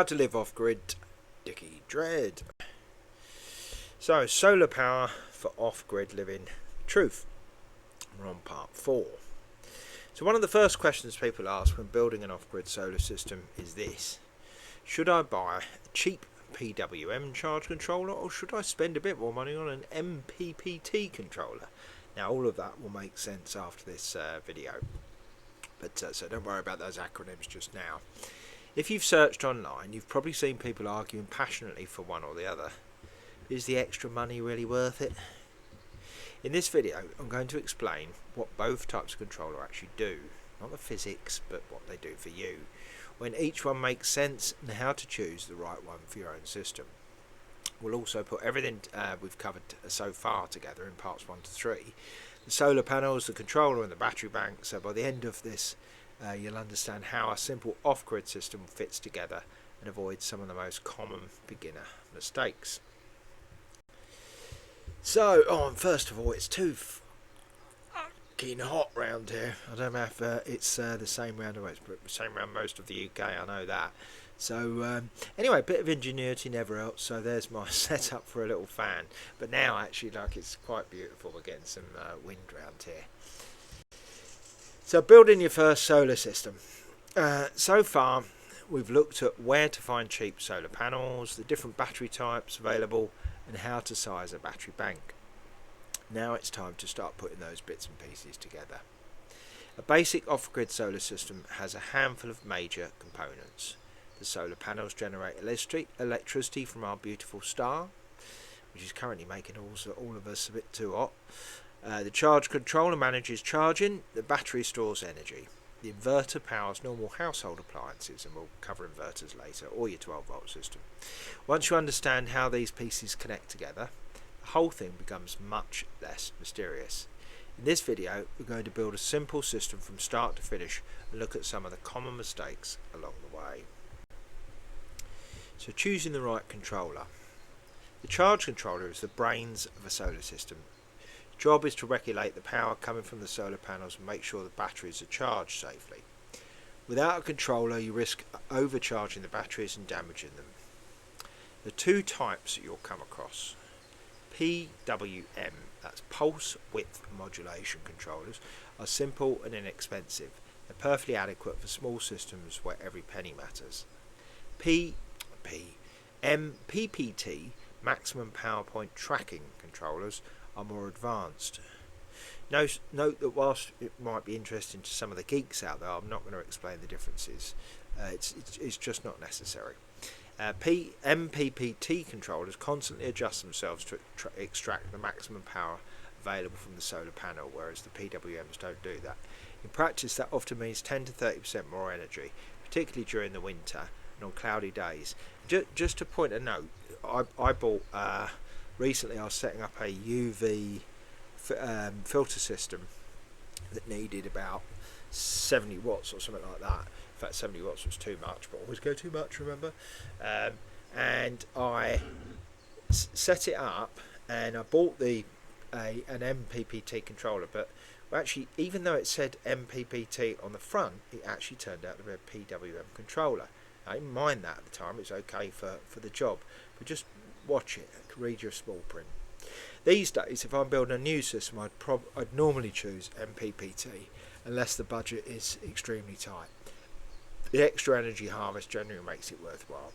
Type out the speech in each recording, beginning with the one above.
to live off-grid, Dicky Dread. So, solar power for off-grid living. Truth. We're on part 4. So one of the first questions people ask when building an off-grid solar system is this: should I buy a cheap PWM charge controller, or should I spend a bit more money on an MPPT controller? Now all of that will make sense after this video, but so don't worry about those acronyms just now. If you've searched online, you've probably seen people arguing passionately for one or the other. Is the extra money really worth it? In this video, I'm going to explain what both types of controller actually do. Not the physics, but what they do for you, when each one makes sense, and how to choose the right one for your own system. We'll also put everything we've covered so far together in parts 1 to 3. The solar panels, the controller and the battery bank, so by the end of this you'll understand how a simple off-grid system fits together and avoid some of the most common beginner mistakes. So, first of all, it's too fucking hot round here. I don't know if it's the same round, it's the same round most of the UK, I know that. So, anyway, a bit of ingenuity never hurts. So there's my setup for a little fan. But now, actually, it's quite beautiful. We're getting some wind round here. So, building your first solar system. So far, we've looked at where to find cheap solar panels, the different battery types available, and how to size a battery bank. Now it's time to start putting those bits and pieces together. A basic off-grid solar system has a handful of major components. The solar panels generate electricity from our beautiful star, which is currently making all of us a bit too hot. The charge controller manages charging. The battery stores energy. The inverter powers normal household appliances, and we'll cover inverters later, or your 12-volt system. Once you understand how these pieces connect together, the whole thing becomes much less mysterious. In this video, we're going to build a simple system from start to finish and look at some of the common mistakes along the way. So, choosing the right controller. The charge controller is the brains of a solar system. Job is to regulate the power coming from the solar panels and make sure the batteries are charged safely. Without a controller, you risk overcharging the batteries and damaging them. The two types that you'll come across: PWM, that's pulse width modulation controllers, are simple and inexpensive. They're perfectly adequate for small systems where every penny matters. MPPT, maximum power point tracking controllers, are more advanced. Note that whilst it might be interesting to some of the geeks out there, I'm not going to explain the differences. It's just not necessary. MPPT controllers constantly adjust themselves to extract the maximum power available from the solar panel, whereas the PWMs don't do that. In practice, that often means 10 to 30% more energy, particularly during the winter and on cloudy days. Just to point a note, I bought recently, I was setting up a UV filter system that needed about 70 watts or something like that. In fact, 70 watts was too much, but always go too much, remember? And I set it up, and I bought an MPPT controller, but actually, even though it said MPPT on the front, it actually turned out to be a PWM controller. I didn't mind that at the time, it's okay for the job, but just watch it, read your small print. These days, if I'm building a new system, I'd normally choose MPPT, unless the budget is extremely tight. The extra energy harvest generally makes it worthwhile.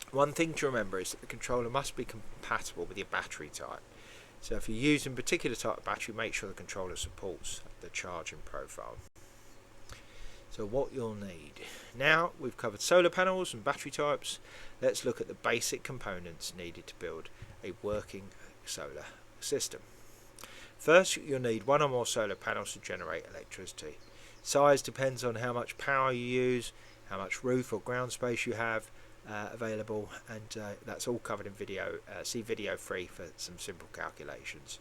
One thing to remember is that the controller must be compatible with your battery type. So if you're using a particular type of battery, make sure the controller supports the charging profile. So what you'll need. Now we've covered solar panels and battery types, let's look at the basic components needed to build a working solar system. First, you'll need one or more solar panels to generate electricity. Size depends on how much power you use, how much roof or ground space you have available, and that's all covered in video. See video 3 for some simple calculations.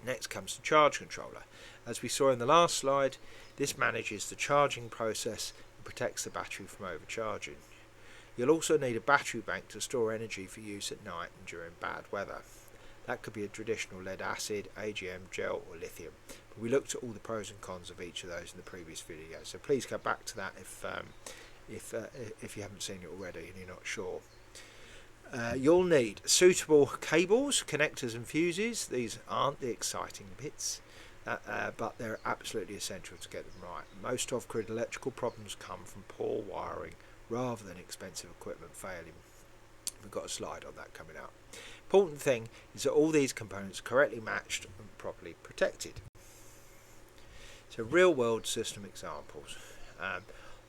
Next comes the charge controller. As we saw in the last slide, this manages the charging process and protects the battery from overcharging. You'll also need a battery bank to store energy for use at night and during bad weather. That could be a traditional lead acid, AGM, gel or lithium. But we looked at all the pros and cons of each of those in the previous video, so please go back to that if you haven't seen it already and you're not sure. You'll need suitable cables, connectors and fuses. These aren't the exciting bits, but they're absolutely essential to get them right. Most off-grid electrical problems come from poor wiring rather than expensive equipment failing. We've got a slide on that coming up. Important thing is that all these components are correctly matched and properly protected. So real-world system examples.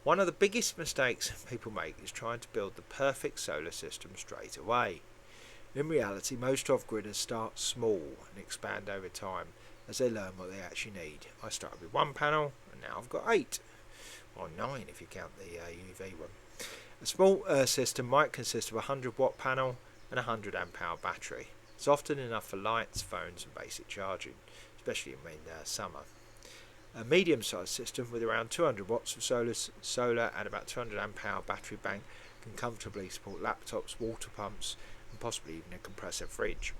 One of the biggest mistakes people make is trying to build the perfect solar system straight away. In reality, most off-gridders start small and expand over time as they learn what they actually need. I started with 1 panel and now I've got 8, or 9 if you count the UV one. A small system might consist of a 100-watt panel and a 100-amp-hour battery. It's often enough for lights, phones and basic charging, especially in summer. A medium-sized system with around 200 watts of solar and about 200 amp-hour battery bank can comfortably support laptops, water pumps and possibly even a compressor fridge.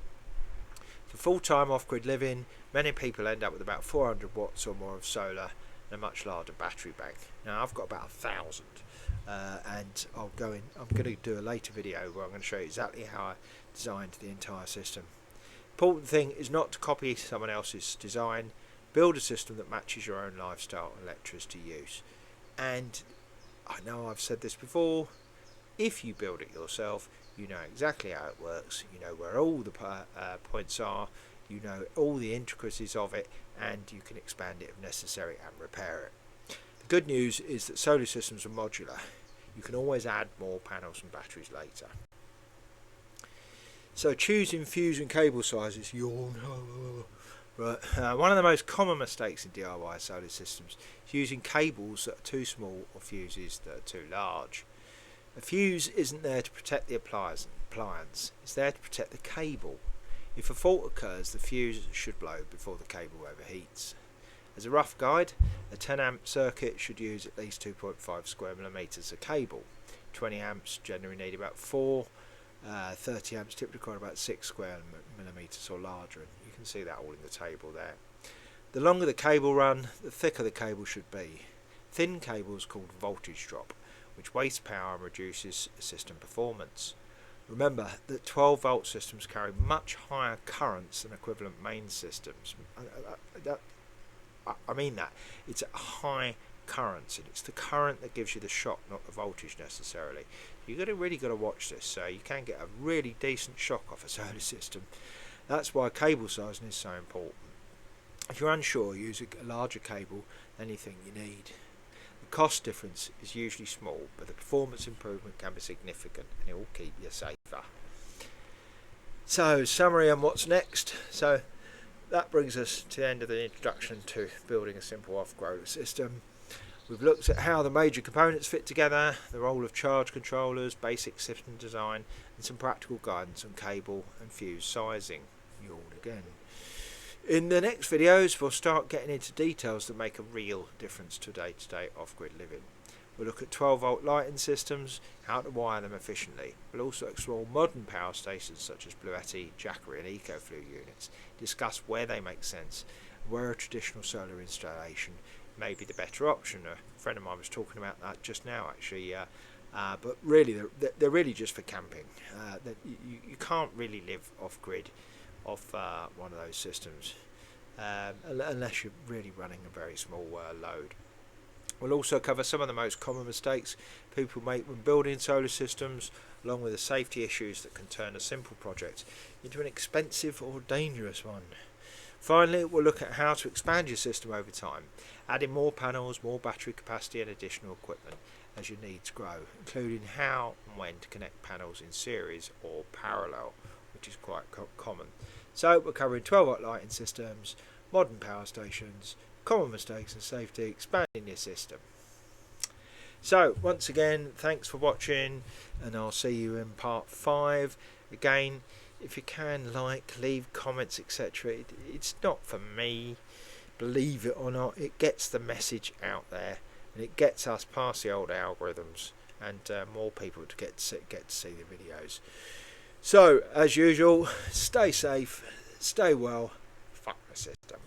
For full-time off-grid living, many people end up with about 400 watts or more of solar and a much larger battery bank. Now I've got about 1,000 and I'm going to do a later video where I'm going to show you exactly how I designed the entire system. Important thing is not to copy someone else's design. Build a system that matches your own lifestyle and electricity use. And I know I've said this before, if you build it yourself, you know exactly how it works, you know where all the points are, you know all the intricacies of it, and you can expand it if necessary and repair it. The good news is that solar systems are modular. You can always add more panels and batteries later. So choosing fuse and cable sizes, right. One of the most common mistakes in DIY solar systems is using cables that are too small or fuses that are too large. A fuse isn't there to protect the appliance, it's there to protect the cable. If a fault occurs, the fuse should blow before the cable overheats. As a rough guide, a 10 amp circuit should use at least 2.5 square millimeters of cable. 20 amps generally need about 4. 30 amps typically require about 6 square millimeters or larger, and you can see that all in the table there. The longer the cable run, the thicker the cable should be. Thin cable is called voltage drop, which wastes power and reduces system performance. Remember that 12 volt systems carry much higher currents than equivalent mains systems. I mean that. It's a high currents, and it's the current that gives you the shock, not the voltage necessarily. You've really got to watch this, so you can get a really decent shock off a solar system. That's why cable sizing is so important. If you're unsure, use a larger cable than anything you need. The cost difference is usually small, but the performance improvement can be significant, and it will keep you safer. So, summary on what's next. So that brings us to the end of the introduction to building a simple off-grid system. We've looked at how the major components fit together, the role of charge controllers, basic system design, and some practical guidance on cable and fuse sizing. Yawn again. In the next videos, we'll start getting into details that make a real difference to day-to-day off-grid living. We'll look at 12 volt lighting systems, how to wire them efficiently. We'll also explore modern power stations such as Bluetti, Jackery and EcoFlow units, discuss where they make sense, where a traditional solar installation may be the better option. A friend of mine was talking about that just now actually, but really they're really just for camping. You can't really live off-grid off one of those systems unless you're really running a very small load. We'll also cover some of the most common mistakes people make when building solar systems, along with the safety issues that can turn a simple project into an expensive or dangerous one. Finally, we'll look at how to expand your system over time, adding more panels, more battery capacity and additional equipment as your needs grow, including how and when to connect panels in series or parallel, which is quite common. So we're covering 12 volt lighting systems, modern power stations, common mistakes and safety, expanding your system. So once again, thanks for watching, and I'll see you in part 5. Again, if you can, leave comments, etc. It's not for me, believe it or not. It gets the message out there, and it gets us past the old algorithms, and more people to get to see the videos. So as usual, stay safe, stay well, fuck the system.